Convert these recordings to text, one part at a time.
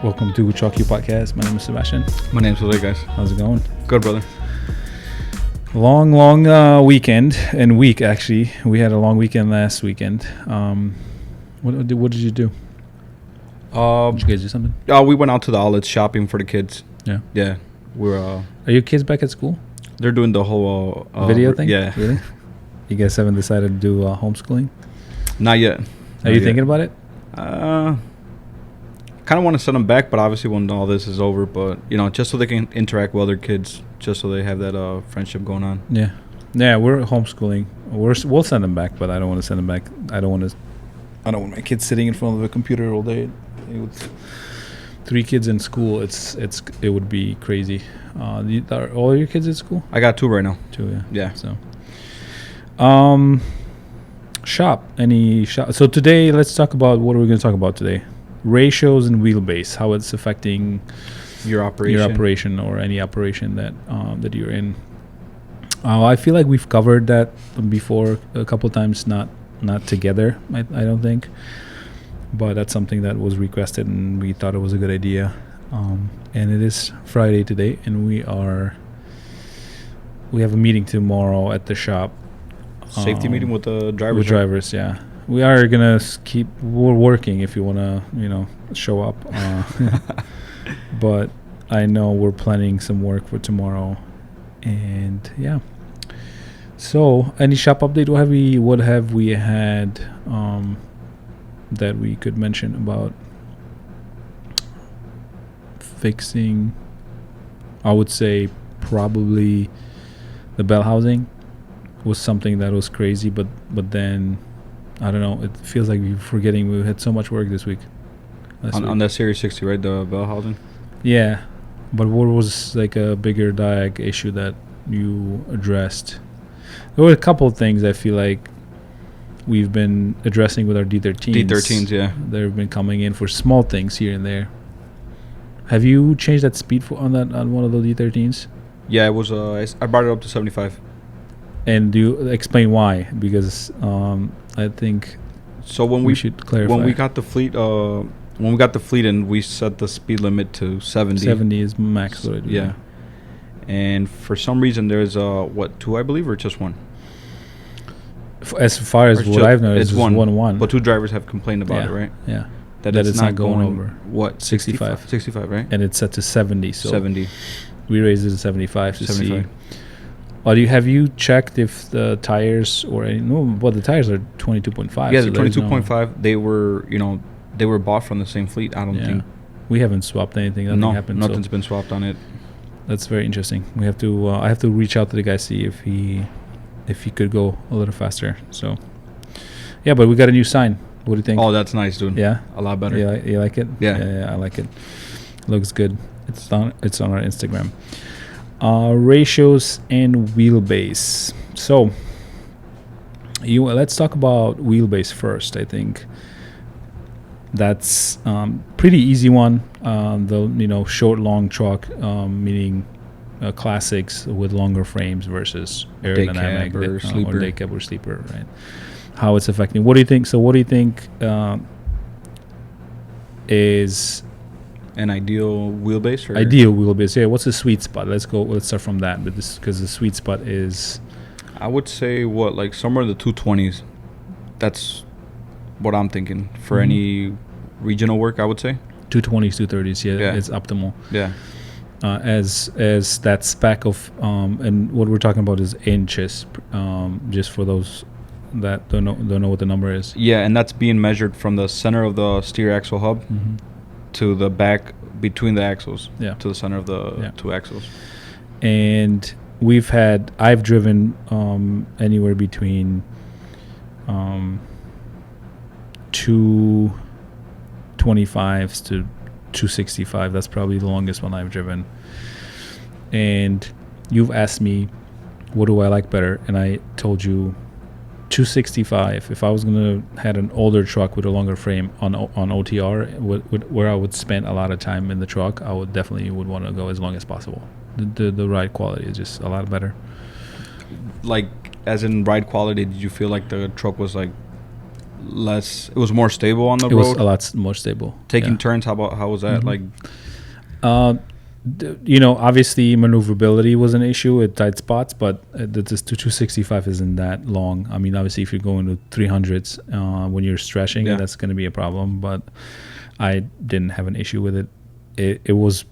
Welcome to truckyoo podcast. My name is Sebastian. My name's Jose, guys. How's it going? Good, brother. Long weekend and week, actually. We had a long weekend last weekend. What did you do? Did you guys do something? We went out to the outlets shopping for the kids. Yeah. We're Are your kids back at school? they're doing the whole Video thing? Yeah. Really? You guys haven't decided to do homeschooling? Not yet. Are you thinking about it? Kind of want to send them back, but obviously when all this is over, but just so they can interact with other kids, just so they have that friendship going on. Yeah, we're homeschooling. We'll send them back, but I don't want to send them back. I don't want my kids sitting in front of a computer all day. With 3 kids in school, it would be crazy. Are all your kids at school? I got 2 right now. 2, Yeah. So, any shop? So today, let's talk about what are we going to talk about today? Ratios and wheelbase, how it's affecting Your operation. or any operation that you're in. I feel like we've covered that before a couple times, not together. I don't think, but that's something that was requested and we thought it was a good idea. And it is Friday today, and we have a meeting tomorrow at the shop. Safety meeting with the drivers. With drivers, yeah. We are gonna we're working if you wanna, show up. But I know we're planning some work for tomorrow, and yeah. So, any shop update? What have we had that we could mention about fixing? I would say probably the bell housing was something that was crazy, but then I don't know. It feels like we're forgetting we had so much work this week. On that Series 60, right? The bell housing? Yeah. But what was like a bigger diag issue that you addressed? There were a couple of things I feel like we've been addressing with our D13s. D13s, yeah. They've been coming in for small things here and there. Have you changed that speed on one of the D13s? Yeah, it was. I brought it up to 75. And do you explain why? Because I think so when we should clarify. When we got the fleet and we set the speed limit to 70. 70 is max. Yeah. And for some reason there's 2 I believe, or just 1? As far as what I've noticed, it's 1. But 2 drivers have complained about it, right? Yeah. That it's not going over. What? 65. 65, right? And it's set to 70. So 70. We raised it to 75 to 75. see. Have you checked if the tires the tires are 22.5. Yeah, they're 22.5. They were bought from the same fleet. I don't think we haven't swapped anything. Nothing happened. Nothing's been swapped on it. That's very interesting. We have to. I have to reach out to the guy, see if he could go a little faster. So, yeah, but we got a new sign. What do you think? Oh, that's nice, dude. Yeah, a lot better. Yeah, you like it? Yeah, I like it. Looks good. It's on our Instagram. Ratios and wheelbase. So, let's talk about wheelbase first. I think that's pretty easy one. The short long truck, meaning classics with longer frames versus aerodynamic or day cab or sleeper, right? How it's affecting. What do you think? So, what do you think is an ideal wheelbase? Or ideal wheelbase? Yeah. What's the sweet spot? Let's start from that. But because the sweet spot is, I would say somewhere in the 220s. That's what I'm thinking for any regional work. I would say 220s, 230s. Yeah, it's optimal. Yeah. As that spec of and what we're talking about is inches. Just for those that don't know what the number is. Yeah, and that's being measured from the center of the steer axle hub to the back between the axles. Yeah. To the center of the 2 axles. And I've driven anywhere between 225s to 265. That's probably the longest one I've driven. And you've asked me, what do I like better? And I told you 265. If I was gonna had an older truck with a longer frame on OTR, where I would spend a lot of time in the truck, I would definitely want to go as long as possible. The ride quality is just a lot better. like as in ride quality, did you feel like the truck was like less? It was more stable on the It road. was a lot more stable. Taking turns. How was that? Mhm. Like, Obviously maneuverability was an issue at tight spots, but the 265 isn't that long. I mean, obviously if you're going to 300s when you're stretching, Yeah. that's going to be a problem. But I didn't have an issue with it. It was,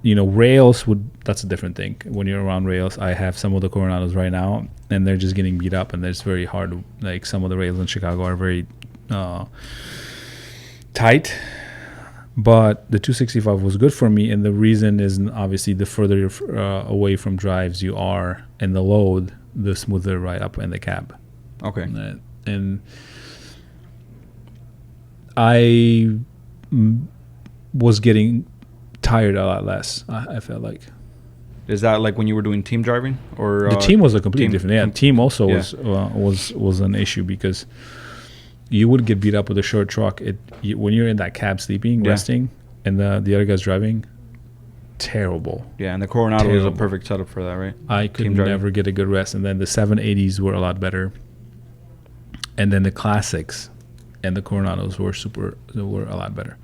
rails would. That's a different thing. When you're around rails, I have some of the Coronados right now, and they're just getting beat up, and it's very hard. Like some of the rails in Chicago are very tight. But the 265 was good for me, and the reason is obviously the further away from drives you are in the load, the smoother ride up in the cab. okay. And I was getting tired a lot less. I felt like Is that like when you were doing team driving, or the team was a completely team- different. Yeah, team also yeah. was an issue because you would get beat up with a short truck. When you're in that cab sleeping, Yeah. resting, and the other guy's driving, terrible. Yeah, and the Coronado is a Terrible. perfect setup for that, right? I could Team driving. never get a good rest. And then the 780s were a lot better. And then the classics and the Coronados were a lot better.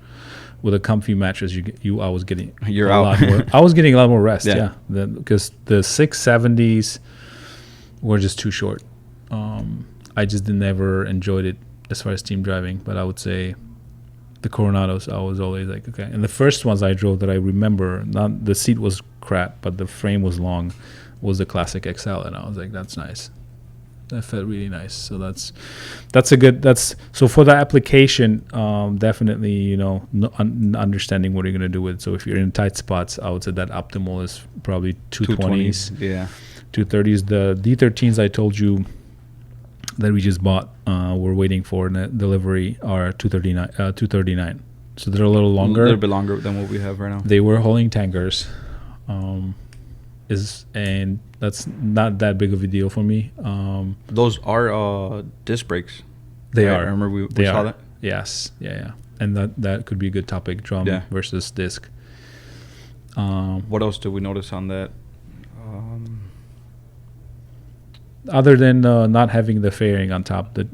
With a comfy mattress, I was getting You're a out. lot more. I was getting a lot more rest. Yeah. Yeah, because the 670s were just too short. I just never enjoyed it as far as team driving. But I would say the Coronados, I was always like, okay. And the first ones I drove that I remember, not the seat was crap, but the frame was long, was the Classic XL, and I was like, that's nice. That felt really nice. So so for the application, definitely, understanding what you're going to do with it. So if you're in tight spots, I would say that optimal is probably 220s, Yeah. 230s. The D13s I told you that we just bought, we're waiting for delivery, are 239. So they're a little longer. A little bit longer than what we have right now. They were hauling tankers, and that's not that big of a deal for me. Those are disc brakes. They right? are. I remember we They saw are. that. Yes. Yeah. And that could be a good topic: drum Yeah. versus disc. What else did we notice on that? Other than not having the fairing on top, the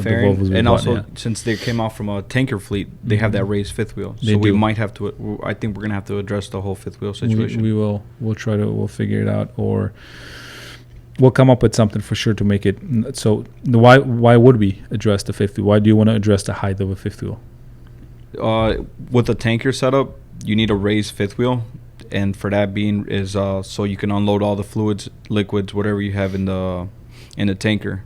fairing, Volvos we and bought, also yeah. since they came out from a tanker fleet, they have that raised fifth wheel. They So we do. might have to. I think we're gonna have to address the whole fifth wheel situation. We'll figure it out, or we'll come up with something for sure to make it. So why would we address the fifth wheel? Why do you want to address the height of a fifth wheel? With the tanker setup, you need a raised fifth wheel, and for that being is so you can unload all the fluids, liquids, whatever you have in the tanker.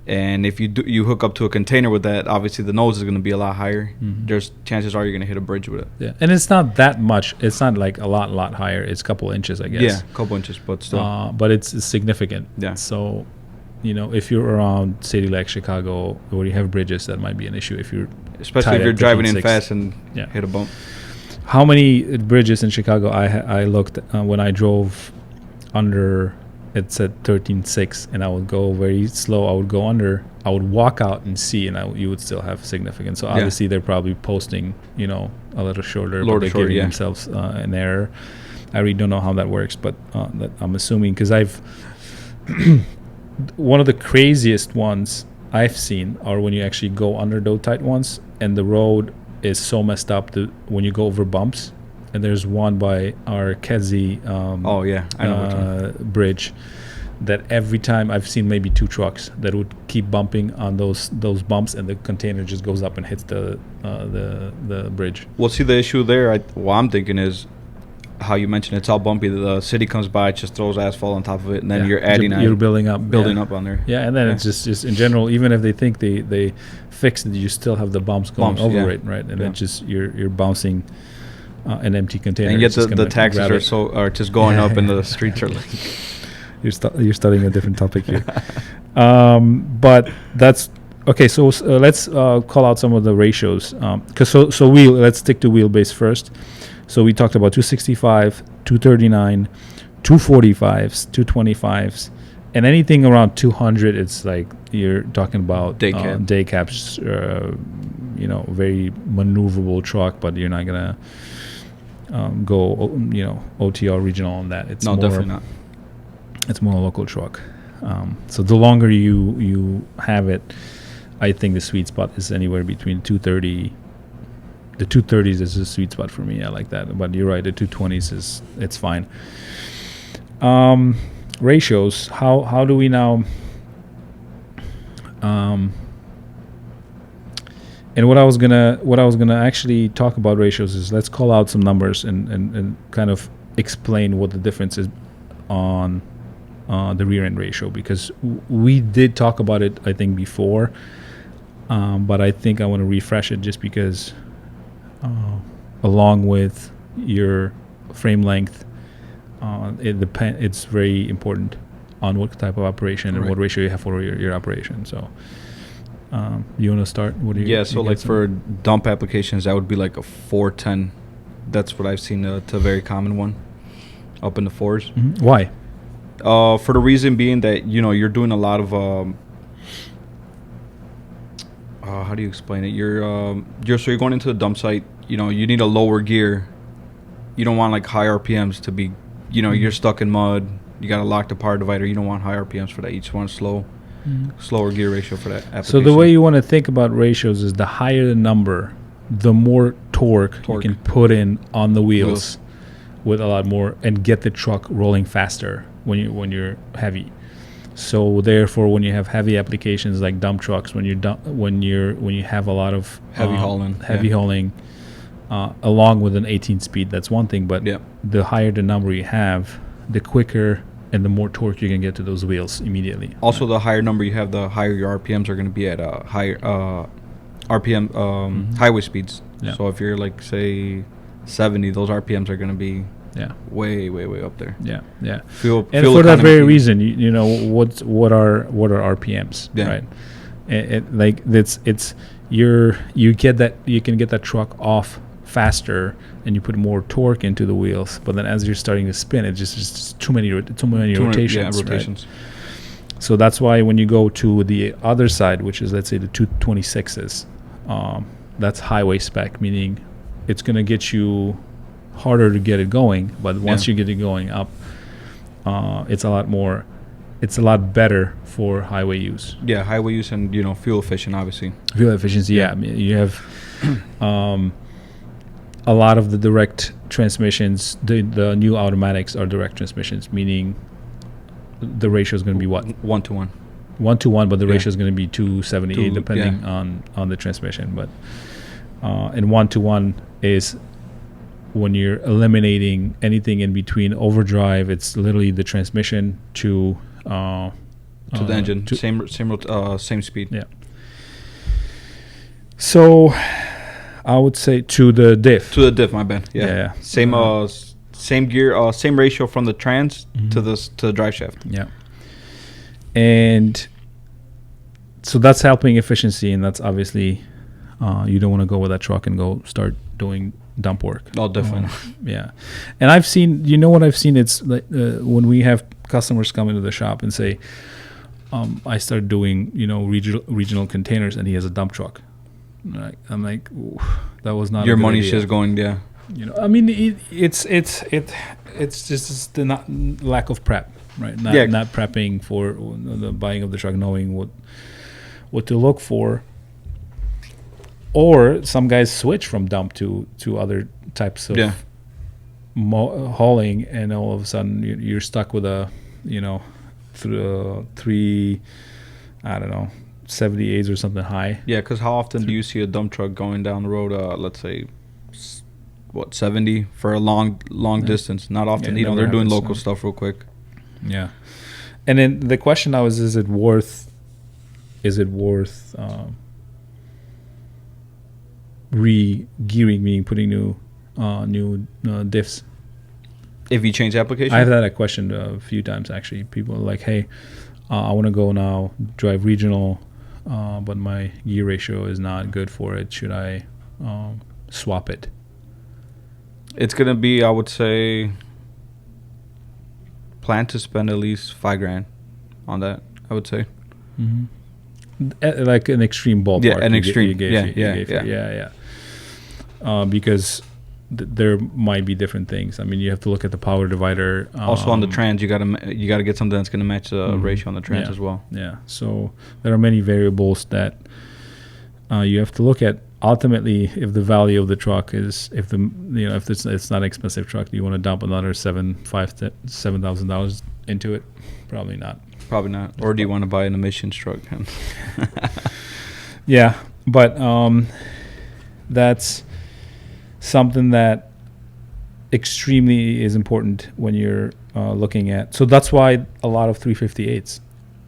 And if you hook up to a container with that, obviously the nose is going to be a lot higher. Mhm. There's chances are you're going to hit a bridge with it. Yeah, and it's not that much. It's not like a lot higher. It's a couple inches, I guess. Yeah, a couple inches, but still. But it's significant. Yeah. So, if you're around city like Chicago where you have bridges, that might be an issue. If you're Especially tied if you're at driving in 13.6. fast and Yeah. hit a bump. How many bridges in Chicago I looked when I drove under? It said 13.6, and I would go very slow. I would go under. I would walk out and see, and you would still have significance. So Yeah. obviously they're probably posting, a little shorter, but they're Shorter, giving yeah. themselves an error. I really don't know how that works, but that I'm assuming because I've one of the craziest ones I've seen are when you actually go under those tight ones, and the road is so messed up that when you go over bumps. And there's one by our Kedzie Oh yeah, I know which one. bridge that every time I've seen maybe two trucks that would keep bumping on those bumps, and the container just goes up and hits the bridge. Well, see, the issue there, what I'm thinking is how you mentioned it's all bumpy. The city comes by, just throws asphalt on top of it, and then Yeah. you're adding You're building up yeah. up on there. Yeah, and then Yeah. it's just in general, even if they think they fixed it, you still have the bumps going over yeah. it, right? And Yeah. it just you're bouncing an empty container. And yet It's just the gonna taxes grab it. are just going up, and the streets are like. You're studying a different topic here. But that's okay. So let's call out some of the ratios. Because let's stick to wheelbase first. So we talked about 265, 239, 245s, 225s, and anything around 200. It's like you're talking about Day cab. day cabs. Very maneuverable truck, but you're not gonna go OTR regional on that. It's No, more, definitely not. It's more a local truck. So the longer you have it, I think the sweet spot is anywhere between 230. The 230s is a sweet spot for me. I like that. But you're right. The 220s it's fine. Ratios. How do we now? And what I was gonna actually talk about ratios is, let's call out some numbers and kind of explain what the difference is on the rear end ratio, because we did talk about it, I think, before, but I think I want to refresh it just because along with your frame length, it's very important on what type of operation and what ratio you have for your operation. So you want to start? What do you? Yeah, so like for dump applications, that would be like a 410. That's what I've seen. It's a very common one, up in the 4s. Mm-hmm. Why? For the reason being that, you know, you're doing a lot of how do you explain it? You're going into the dump site. You know, you need a lower gear. You don't want like high RPMs to be, you know, you're stuck in mud. You got to lock the power divider. You don't want high RPMs for that. You just want slower gear ratio for that application. So the way you want to think about ratios is, the higher the number, the more torque you can put in on the wheels with a lot more, and get the truck rolling faster when you're heavy. So therefore, when you have heavy applications like dump trucks, when you have a lot of heavy hauling, along with an 18 speed, that's one thing. But the higher the number you have, the quicker and the more torque you can get to those wheels immediately. Also, the higher number you have, the higher your RPMs are going to be at higher RPM highway speeds. Yeah. So if you're like, say, 70, those RPMs are going to be way up there. Yeah. Fuel for that very reason, you know, what are RPMs, right? You can get that truck off faster, and you put more torque into the wheels. But then as you're starting to spin, it's just too many rotations. Right? So that's why when you go to the other side, which is, let's say, the 226s, that's highway spec, meaning it's going to get you harder to get it going. But once you get it going up, it's a lot better for highway use. Yeah, highway use and, you know, fuel efficient, obviously. Fuel efficiency, yeah. I mean, you have a lot of the direct transmissions, the new automatics are direct transmissions, meaning the ratio is going to be what? 1-to-1. 1-to-1, but the ratio is going to be 278 depending on the transmission. But and 1-to-1 is when you're eliminating anything in between overdrive. It's literally the transmission to the engine, same speed. Yeah. So I would say to the diff. To the diff, my bad. Yeah. Same gear, same ratio from the trans to the drive shaft. Yeah. And so that's helping efficiency, and that's obviously you don't want to go with that truck and go start doing dump work. Oh, definitely. Yeah. And I've seen, you know what I've seen? It's like when we have customers come into the shop and say, I started doing, you know, regional containers, and he has a dump truck. I'm like, that was not your a good money's idea. just going, You know, I mean, it's just the lack of prep, right? Not prepping for the buying of the truck, knowing what to look for. Or some guys switch from dump to other types of hauling, and all of a sudden you're stuck with a, you know, three, I don't know, 78s or something high. Yeah, because how often do you see a dump truck going down the road, let's say, 70 for a long distance? Not often. You know, they're doing local stuff real quick. Yeah. And then the question now is it worth re-gearing, meaning putting new diffs? If you change application? I've had that question a few times, actually. People are like, hey, I want to go now, drive regional, but my gear ratio is not good for it. Should I swap it? It's going to be, I would say, plan to spend at least $5,000 on that, I would say. Mm-hmm. Like an extreme ballpark. Yeah, an extreme. Yeah. Because there might be different things. I mean, you have to look at the power divider. Also on the trans, you gotta get something that's gonna match the ratio on the trans as well. Yeah. So there are many variables that you have to look at. Ultimately, if the value of the truck is, if it's not an expensive truck, do you want to dump another $7,000 into it? Probably not. Probably not. Or do you want to buy an emissions truck? Yeah, but that's something that extremely is important when you're looking at. So that's why a lot of 358s,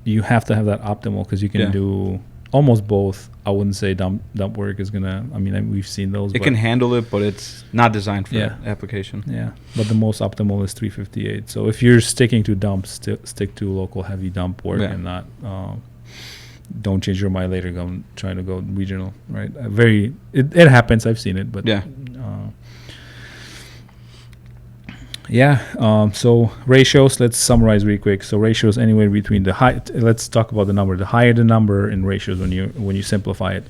you have to have that optimal, because you can do almost both. I wouldn't say dump work is gonna. I mean, we've seen those. It can handle it, but it's not designed for that application. Yeah, but the most optimal is 358. So if you're sticking to dumps, stick to local heavy dump work and not. Don't change your mind later. Trying to go regional, right? It happens. I've seen it, but so ratios, let's summarize really quick. So ratios anywhere between let's talk about the number. The higher the number in ratios, when you simplify it,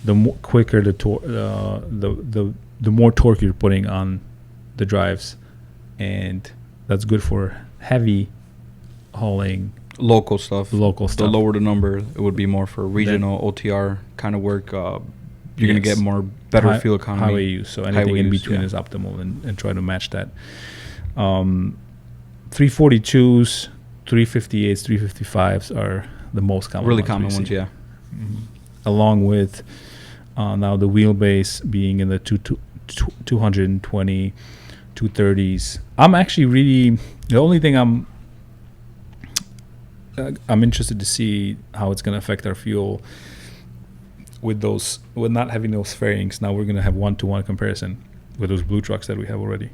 the quicker the more torque you're putting on the drives, and that's good for heavy hauling. Local stuff. The lower the number, it would be more for regional OTR kind of work. You're going to get better fuel economy. Highway use. So anything in between is optimal, and try to match that. 342s, 358s, 355s are the most common really ones. Common ones, yeah. Mm-hmm. Along with now the wheelbase being in the 220, 230s. I'm actually the only thing I'm interested to see how it's going to affect our fuel with not having those fairings. Now we're going to have 1-to-1 comparison with those blue trucks that we have already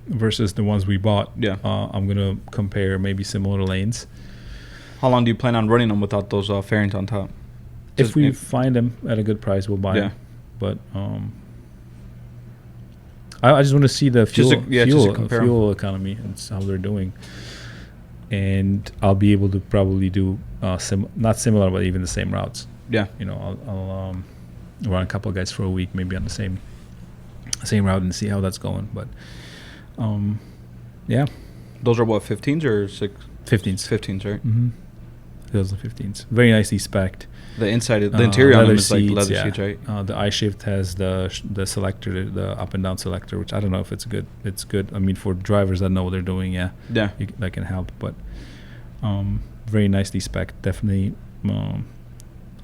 versus the ones we bought. Yeah. I'm going to compare maybe similar lanes. How long do you plan on running them without those fairings on top? If we find them at a good price, we'll buy them. But I just want to see the fuel economy and how they're doing. And I'll be able to probably do not similar, but even the same routes. Yeah. I'll run a couple of guys for a week, maybe on the same route, and see how that's going. But those are what, 15s or 6? 15s. 15s, right? Mm-hmm. Those are 15s. Very nicely spec'd. The interior on them is like leather seats, right? The iShift has the selector, the up and down selector, which I don't know if it's good. It's good. I mean, for drivers that know what they're doing, that can help. But very nicely spec'd. Definitely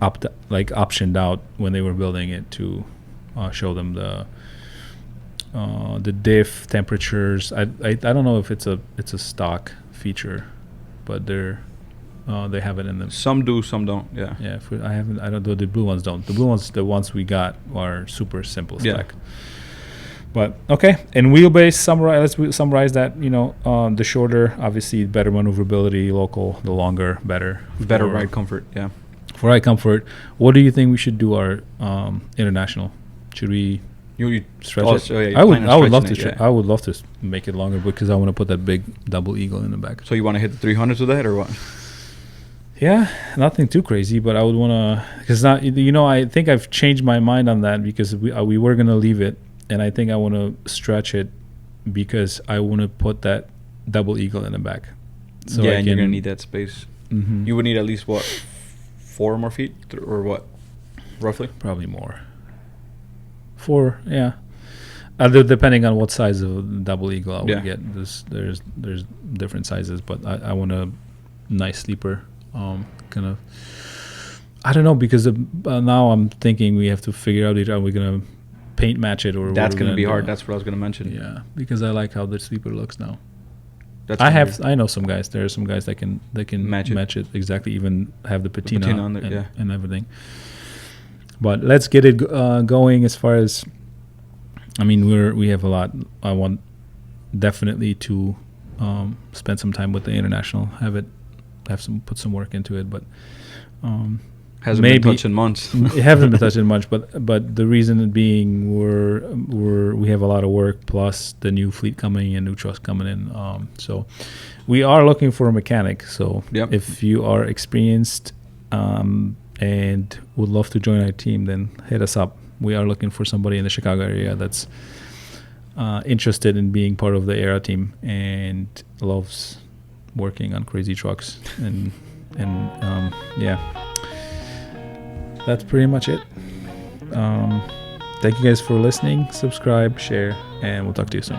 optioned out when they were building it to show them the diff temperatures. I don't know if it's a stock feature, but they have it in them. Some do, some don't. Yeah. Yeah. I don't know. The blue ones don't. The blue ones, the ones we got, are super simple spec. But okay. And wheelbase, let's summarize that. The shorter, obviously, better maneuverability. Local, the longer, better. Better ride comfort. Yeah. For ride comfort, what do you think we should do our international? Should we stretch it? I would love to. I would love to make it longer, because I want to put that big double eagle in the back. So you want to hit the 300s with that, or what? Yeah, nothing too crazy, but I would want to, because I think I've changed my mind on that, because we were gonna leave it, and I think I want to stretch it, because I want to put that double eagle in the back. So and you're gonna need that space. Mm-hmm. You would need at least 4 more feet, or what, roughly? Probably more. 4, yeah. Depending on what size of double eagle I would get. There's different sizes, but I want a nice sleeper. Kind of, I don't know, because now I'm thinking we have to figure out, are we gonna paint match it, or that's gonna be hard. That's what I was gonna mention. Yeah, because I like how the sleeper looks now. I know some guys. There are some guys that can match it exactly. Even have the patina on it, and everything. But let's get it going. As far as, I mean, we have a lot. I want definitely to spend some time with the international. Put some work into it, but hasn't been touched in months. It hasn't been touched in much, but the reason being we have a lot of work, plus the new fleet coming in, new trucks coming in. So we are looking for a mechanic. So if you are experienced and would love to join our team, then hit us up. We are looking for somebody in the Chicago area that's interested in being part of the ERA team and loves working on crazy trucks. And yeah, that's pretty much it. Thank you guys for listening. Subscribe, share, and we'll talk to you soon.